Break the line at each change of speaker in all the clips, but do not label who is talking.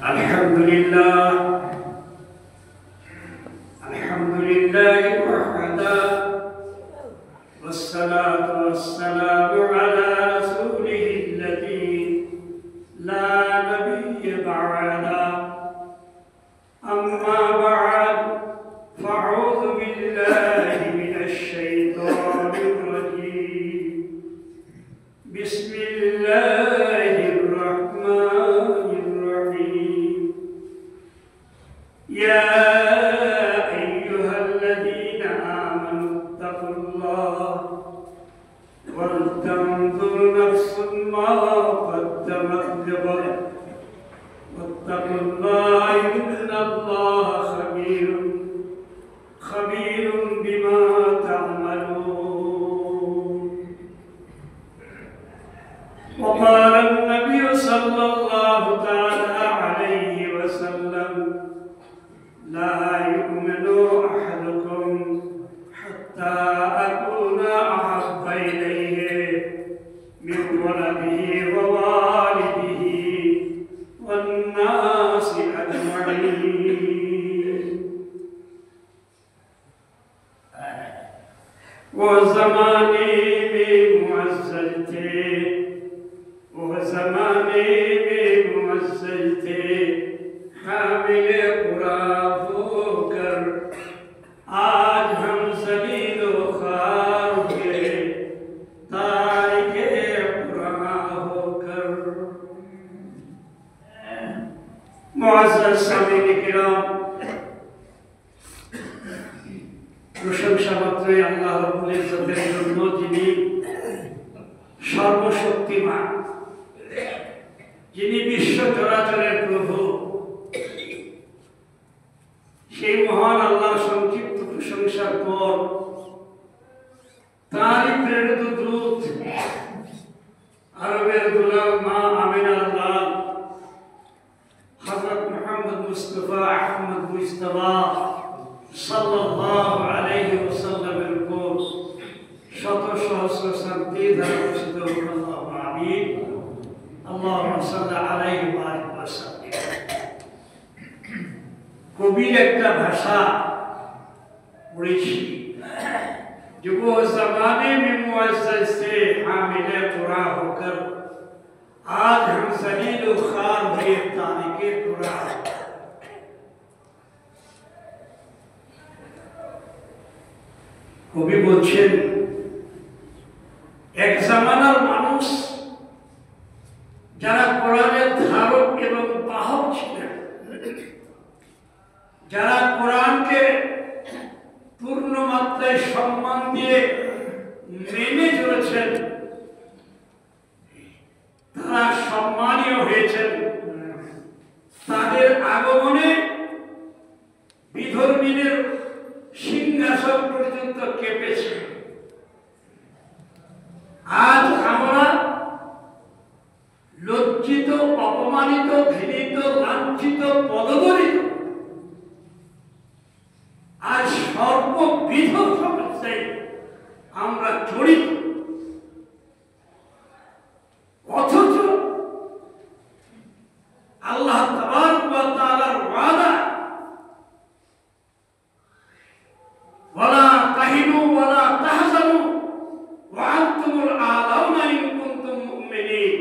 الحمد لله وحده والصلاة والسلام على رسوله الذي لا نبي بعده أما بعد فأعوذ بالله من الشيطان الرجيم بسم الله الرحمن الرحيم يا أيها الذين آمنوا اتقوا الله ولتنظر نفس ما قدمت لغد واتقوا الله إن الله خبير بما تعملون. وقال النبي صلى الله تعالى عليه وسلم لا يؤمن أحدكم حتى أكون أحب إليه من ولده ووالده والناس أجمعين. वो ज़माने में मुअज़्ज़ल थे हामिले कुरान होकर आज हम ज़लील व ख़ार हुए तारिके कुरान होकर। मुअज़्ज़ज़ सामीन किराम, প্রশংসা মাত্রই আল্লাহ রাব্বুল ইজ্জতের জন্য, যিনি সর্বশক্তিমান, যিনি বিশ্ব চরাচরের প্রভু। সেই মহান আল্লাহর সংক্ষিপ্ত প্রশংসার পর তারই প্রেরিত দূত আরবের দুলাল মা আমিনার লাল হযরত মুহাম্মদ মুস্তাফা আহমদ মুজতবা সাল্লাল্লাহু আলাইহি ওয়াসাল্লামের উপর শত সহস্র শান্তি ধারা বর্ষিত হোক। আল্লাহুম্মা আমিন। আল্লাহুম্মা সাল্লি আলাইহি ওয়া আলিহি ওয়াসাল্লাম। কবির একটা ভাষা পড়েছি, जो वो ज़माने में मुअज़्ज़ज़ थे हामिले कुरान होकर आज हम ज़लील व ख़ार हुए तारिके कुरान। কবি বলছেন, এক জামানার মানুষ যারা কোরআনের ধারক এবং বাহক ছিলেন, যারা কোরআনকে পূর্ণ মাত্রায় সম্মান দিয়ে মেনে চলেছেন, তারা সম্মানীয় হয়েছেন। তাদের আগমনে বিধর্মীদের সিংহাসন পর্যন্ত কেঁপেছে। আজ আমরা লজ্জিত, অপমানিত, ঘৃণিত, লাঞ্ছিত, পদদলিত, আজ সর্ববিধ সমস্যায় আমরা জড়িত। অথচ আল্লাহ তাবারক ওয়া তাআলার ওয়াদা, ওয়ালা তাহিনু ওয়ালা তাহজানু ওয়া আনতুমুল আ'লাউনা ইন কুনতুম মুমিনিন,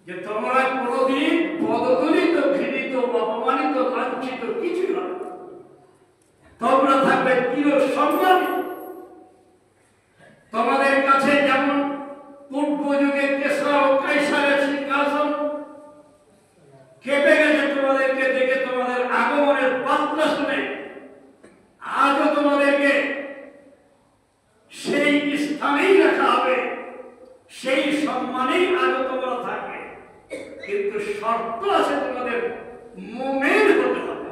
যে তোমরা কোনদিন পদদলিত, ঘৃণিত, অপমানিত, লাঞ্ছিত কিছু হবে না, তোমরা থাকবে চির সম্মানিত। তোমাদের কাছে যেমন পূর্ব যুগে কেসরা ও কায়সারের সিংহাসন কেঁপে গেছে তোমাদেরকে দেখে, তোমাদের আগমনের বার্তা শুনে, আজও তোমাদেরকে সেই স্থানেই রাখা হবে, সেই সম্মানেই আজও তোমরা থাকবে। কিন্তু শর্ত আছে, তোমাদের মুমিন হতে হবে।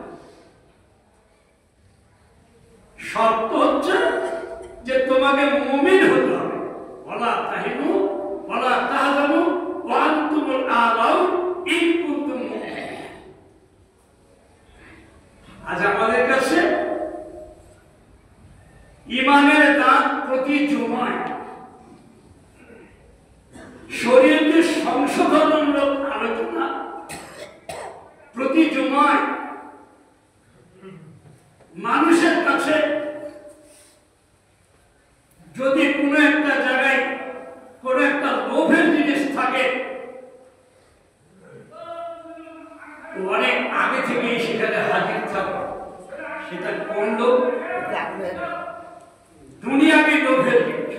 শর্ত হচ্ছে যে তোমাকে মুমিন হতে হবে। ওয়ালা তাহিনু ওয়ালা তাহজানু ওয়া আনতুমুল আ'লাউনা ইন কুনতুম মুমিনিন। আজ আমাদের কাছে ইমানের দান প্রতি জুমায় শরীরের সংশোধনমূলক আলোচনা লোভের জিনিস থাকে অনেক আগে থেকেই সেখানে হাজির থাকে। সেটা কোন লোভ? দুনিয়াবি লোভের জিনিস।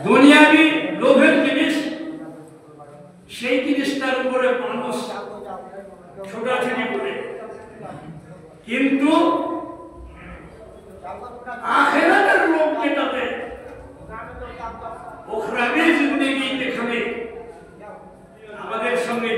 দুনিয়াবি লোভের জিনিস, সেই জিনিসটার উপরে মানুষ ছোটাছুটি করে, কিন্তু আখিরাতের লোভ যেটাতে ওখরাবি জিন্দেগি যেখানে আমাদের সঙ্গে